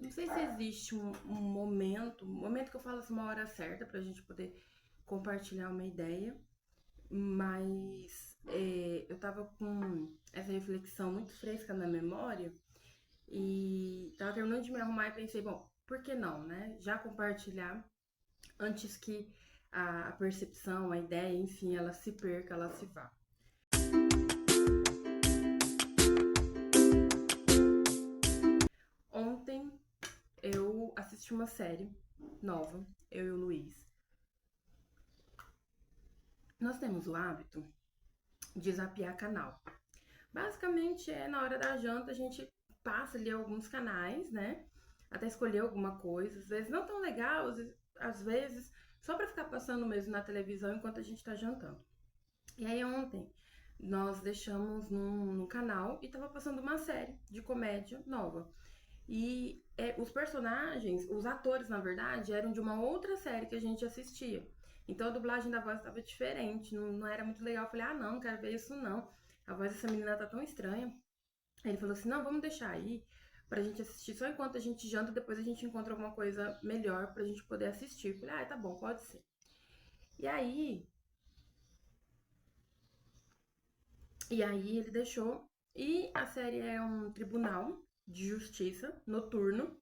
Não sei se existe um momento que eu falo assim, uma hora certa pra gente poder compartilhar uma ideia, mas eu tava com essa reflexão muito fresca na memória e tava terminando de me arrumar e pensei, bom, por que não, né? Já compartilhar antes que a percepção, a ideia, enfim, ela se perca, ela se vá. Ontem eu assisti uma série nova, eu e o Luiz. Nós temos o hábito de zapear canal. Basicamente é na hora da janta a gente passa ali alguns canais, né? Até escolher alguma coisa, às vezes não tão legal, às vezes só pra ficar passando mesmo na televisão enquanto a gente tá jantando. E aí ontem nós deixamos num canal e tava passando uma série de comédia nova. E os personagens, os atores, na verdade, eram de uma outra série que a gente assistia. Então a dublagem da voz estava diferente, não era muito legal. Eu falei, ah, não quero ver isso não. A voz dessa menina tá tão estranha. Aí ele falou assim, não, vamos deixar aí pra gente assistir só enquanto a gente janta, depois a gente encontra alguma coisa melhor pra gente poder assistir. Eu falei, ah, tá bom, pode ser. E aí, e aí ele deixou. E a série é um tribunal de justiça noturno.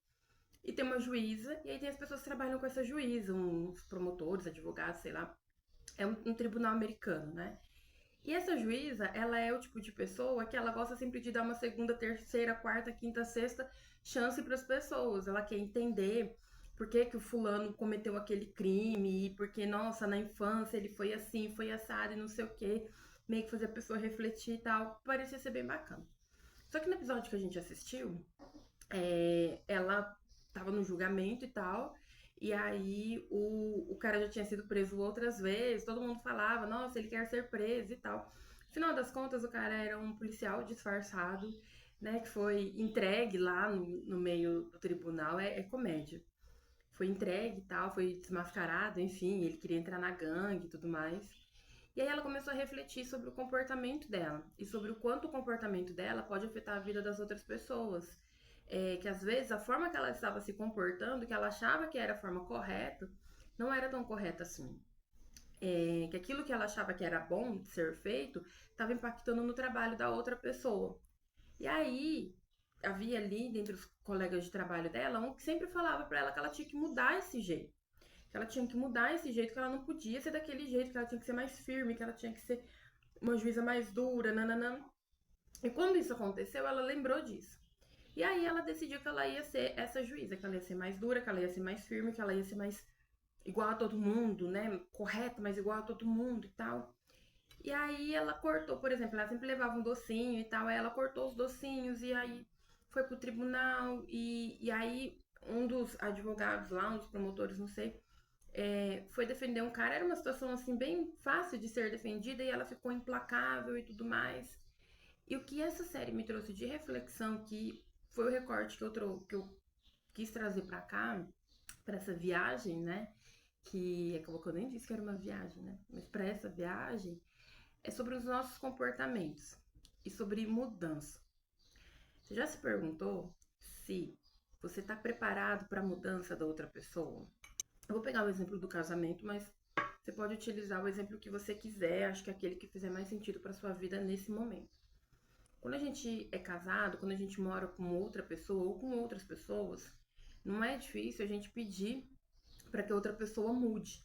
E tem uma juíza, e aí tem as pessoas que trabalham com essa juíza, uns promotores, advogados, sei lá. É um tribunal americano, né? E essa juíza, ela é o tipo de pessoa que ela gosta sempre de dar uma segunda, terceira, quarta, quinta, sexta chance para as pessoas. Ela quer entender por que que o fulano cometeu aquele crime, e porque, nossa, na infância ele foi assim, foi assado e não sei o quê. Meio que fazer a pessoa refletir e tal. Parecia ser bem bacana. Só que no episódio que a gente assistiu, ela tava no julgamento e tal. E aí o cara já tinha sido preso outras vezes, todo mundo falava, nossa, ele quer ser preso e tal. Afinal das contas, o cara era um policial disfarçado, né, que foi entregue lá no meio do tribunal, é comédia. Foi entregue e tal, foi desmascarado, enfim, ele queria entrar na gangue e tudo mais. E aí ela começou a refletir sobre o comportamento dela e sobre o quanto o comportamento dela pode afetar a vida das outras pessoas. Que às vezes a forma que ela estava se comportando, que ela achava que era a forma correta, não era tão correta assim. Que aquilo que ela achava que era bom de ser feito estava impactando no trabalho da outra pessoa. E aí havia ali, dentre os colegas de trabalho dela, um que sempre falava para ela que ela tinha que mudar esse jeito. Que ela tinha que mudar esse jeito, que ela não podia ser daquele jeito, que ela tinha que ser mais firme, que ela tinha que ser uma juíza mais dura, nananã. E quando isso aconteceu, ela lembrou disso. E aí ela decidiu que ela ia ser essa juíza, que ela ia ser mais dura, que ela ia ser mais firme, que ela ia ser mais igual a todo mundo, né? Correta, mas igual a todo mundo e tal. E aí ela cortou, por exemplo, ela sempre levava um docinho e tal, aí ela cortou os docinhos e aí foi pro tribunal e aí um dos advogados lá, um dos promotores, não sei, foi defender um cara, era uma situação assim bem fácil de ser defendida e ela ficou implacável e tudo mais. E o que essa série me trouxe de reflexão, que foi o recorte que eu quis trazer pra cá, pra essa viagem, né? Que acabou que eu nem disse que era uma viagem, né? Mas pra essa viagem, é sobre os nossos comportamentos e sobre mudança. Você já se perguntou se você está preparado para a mudança da outra pessoa? Eu vou pegar o exemplo do casamento, mas você pode utilizar o exemplo que você quiser, acho que é aquele que fizer mais sentido para sua vida nesse momento. Quando a gente é casado, quando a gente mora com outra pessoa ou com outras pessoas, não é difícil a gente pedir para que a outra pessoa mude.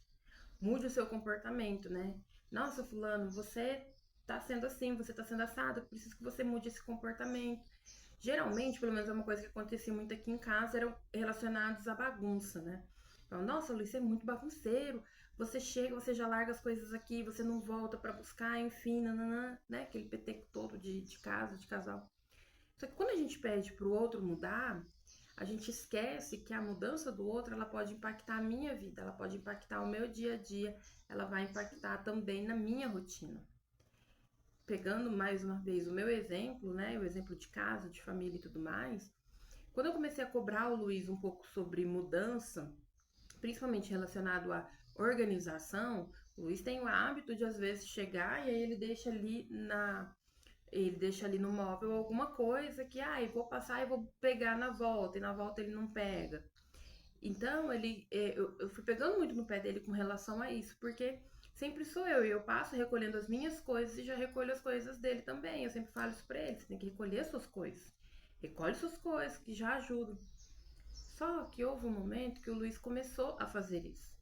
Mude o seu comportamento, né? Nossa, fulano, você tá sendo assim, você tá sendo assado, eu preciso que você mude esse comportamento. Geralmente, pelo menos é uma coisa que acontecia muito aqui em casa, eram relacionados à bagunça, né? Então, nossa, Luiz, você é muito bagunceiro. Você chega, você já larga as coisas aqui, você não volta pra buscar, enfim, nananã, né? Aquele peteco todo de casa, de casal. Só que quando a gente pede pro outro mudar, a gente esquece que a mudança do outro, ela pode impactar a minha vida, ela pode impactar o meu dia a dia, ela vai impactar também na minha rotina. Pegando mais uma vez o meu exemplo, né, o exemplo de casa, de família e tudo mais, quando eu comecei a cobrar o Luiz um pouco sobre mudança, principalmente relacionado à organização, o Luiz tem o hábito de às vezes chegar e aí ele deixa ali Ele deixa ali no móvel alguma coisa que, eu vou passar e vou pegar na volta, e na volta ele não pega. Então, eu fui pegando muito no pé dele com relação a isso, porque sempre sou eu, e eu passo recolhendo as minhas coisas e já recolho as coisas dele também. Eu sempre falo isso pra ele: você tem que recolher as suas coisas. Recolhe suas coisas, que já ajudam. Só que houve um momento que o Luiz começou a fazer isso.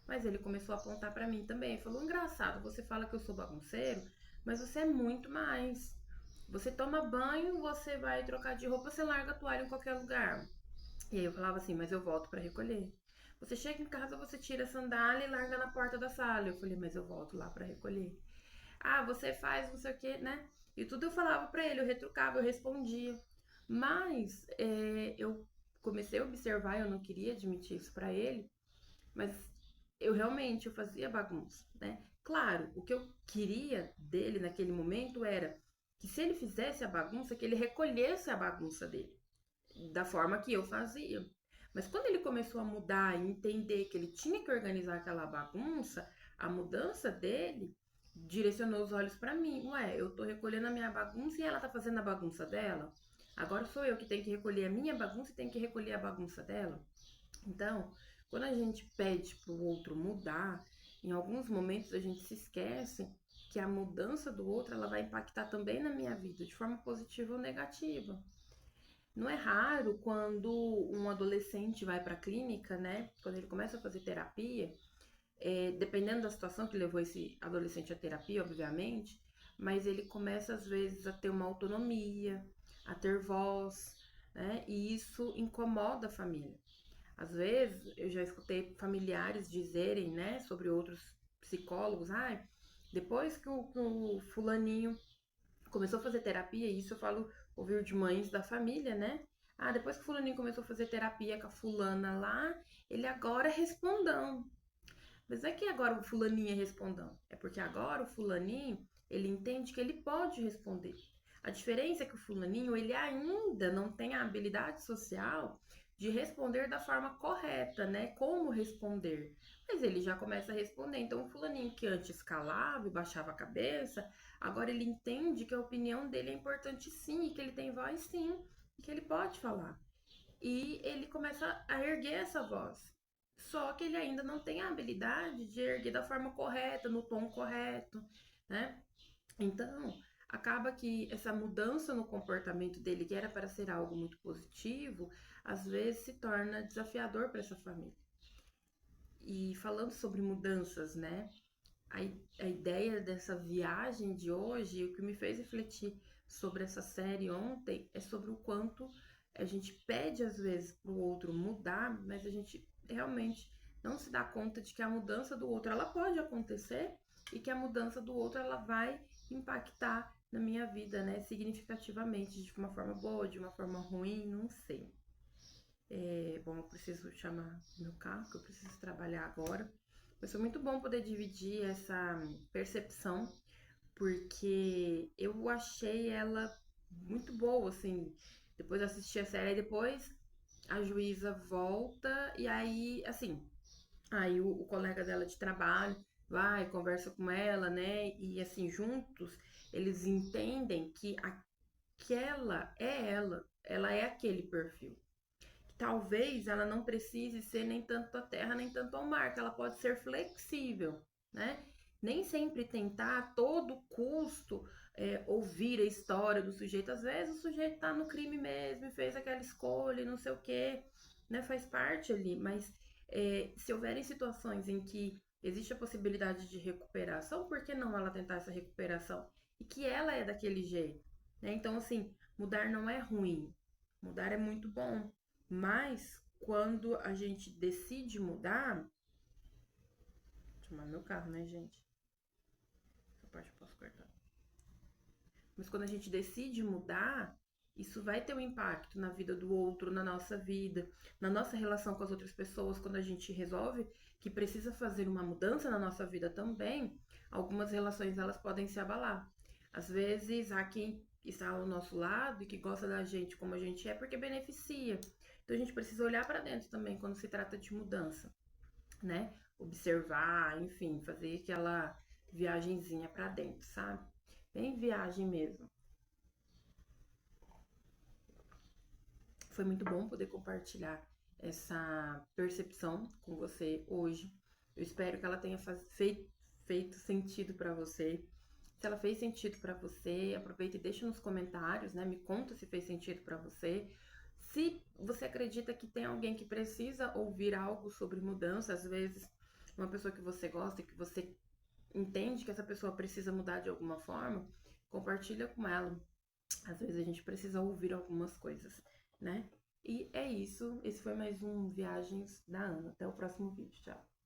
Mas ele começou a apontar pra mim também. Ele falou: engraçado, você fala que eu sou bagunceiro, mas você é muito mais. Você toma banho, você vai trocar de roupa, você larga a toalha em qualquer lugar. E aí eu falava assim: mas eu volto pra recolher. Você chega em casa, você tira a sandália e larga na porta da sala. Eu falei: mas eu volto lá pra recolher. Ah, você faz não sei o que, né? E tudo eu falava pra ele, eu retrucava, eu respondia. Mas eu comecei a observar, eu não queria admitir isso pra ele, mas eu fazia bagunça, né? Claro, o que eu queria dele naquele momento era que se ele fizesse a bagunça, que ele recolhesse a bagunça dele, da forma que eu fazia. Mas quando ele começou a mudar e entender que ele tinha que organizar aquela bagunça, a mudança dele direcionou os olhos para mim. Ué, eu tô recolhendo a minha bagunça e ela tá fazendo a bagunça dela? Agora sou eu que tenho que recolher a minha bagunça e tenho que recolher a bagunça dela? Então, quando a gente pede para o outro mudar, em alguns momentos a gente se esquece que a mudança do outro ela vai impactar também na minha vida, de forma positiva ou negativa. Não é raro quando um adolescente vai para a clínica, né? Quando ele começa a fazer terapia, dependendo da situação que levou esse adolescente à terapia, obviamente, mas ele começa às vezes a ter uma autonomia, a ter voz, né? E isso incomoda a família. Às vezes, eu já escutei familiares dizerem, né, sobre outros psicólogos: depois que o fulaninho começou a fazer terapia, e isso eu falo, ouvir de mães da família, né? Ah, depois que o fulaninho começou a fazer terapia com a fulana lá, ele agora é respondão. Mas não é que agora o fulaninho é respondão, é porque agora o fulaninho, ele entende que ele pode responder. A diferença é que o fulaninho, ele ainda não tem a habilidade social de responder da forma correta, né? Como responder. Mas ele já começa a responder. Então, o fulaninho que antes calava e baixava a cabeça, agora ele entende que a opinião dele é importante sim, e que ele tem voz sim, e que ele pode falar. E ele começa a erguer essa voz. Só que ele ainda não tem a habilidade de erguer da forma correta, no tom correto, né? Então, acaba que essa mudança no comportamento dele, que era para ser algo muito positivo, às vezes se torna desafiador para essa família. E falando sobre mudanças, né? A ideia dessa viagem de hoje, o que me fez refletir sobre essa série ontem, é sobre o quanto a gente pede às vezes para o outro mudar, mas a gente realmente não se dá conta de que a mudança do outro ela pode acontecer e que a mudança do outro ela vai impactar na minha vida, né, significativamente, de uma forma boa, de uma forma ruim, não sei. Bom, eu preciso chamar meu carro, que eu preciso trabalhar agora. Mas foi muito bom poder dividir essa percepção, porque eu achei ela muito boa, assim. Depois eu assisti a série, e depois a juíza volta, e aí, assim, aí o colega dela de trabalho vai, conversa com ela, né? E assim, juntos, eles entendem que ela é aquele perfil. Talvez ela não precise ser nem tanto a terra, nem tanto ao mar, que ela pode ser flexível, né? Nem sempre tentar a todo custo ouvir a história do sujeito. Às vezes o sujeito tá no crime mesmo, fez aquela escolha, não sei o quê, né? Faz parte ali, mas se houverem situações em que existe a possibilidade de recuperação, por que não ela tentar essa recuperação? E que ela é daquele jeito, né? Então, assim, mudar não é ruim, mudar é muito bom. Mas quando a gente decide mudar. Deixa eu arrumar meu carro, né, gente? Essa parte eu posso cortar. Mas quando a gente decide mudar, isso vai ter um impacto na vida do outro, na nossa vida, na nossa relação com as outras pessoas. Quando a gente resolve que precisa fazer uma mudança na nossa vida também, algumas relações elas podem se abalar. Às vezes há quem está ao nosso lado e que gosta da gente como a gente é porque beneficia. Então a gente precisa olhar para dentro também quando se trata de mudança, né? Observar, enfim, fazer aquela viagenzinha para dentro, sabe? Bem viagem mesmo. Foi muito bom poder compartilhar essa percepção com você hoje. Eu espero que ela tenha feito sentido para você. Se ela fez sentido para você, aproveita e deixa nos comentários, né? Me conta se fez sentido para você. Se você acredita que tem alguém que precisa ouvir algo sobre mudança, às vezes uma pessoa que você gosta e que você entende que essa pessoa precisa mudar de alguma forma, compartilha com ela. Às vezes a gente precisa ouvir algumas coisas, né? E é isso. Esse foi mais um Viagens da Ana. Até o próximo vídeo. Tchau.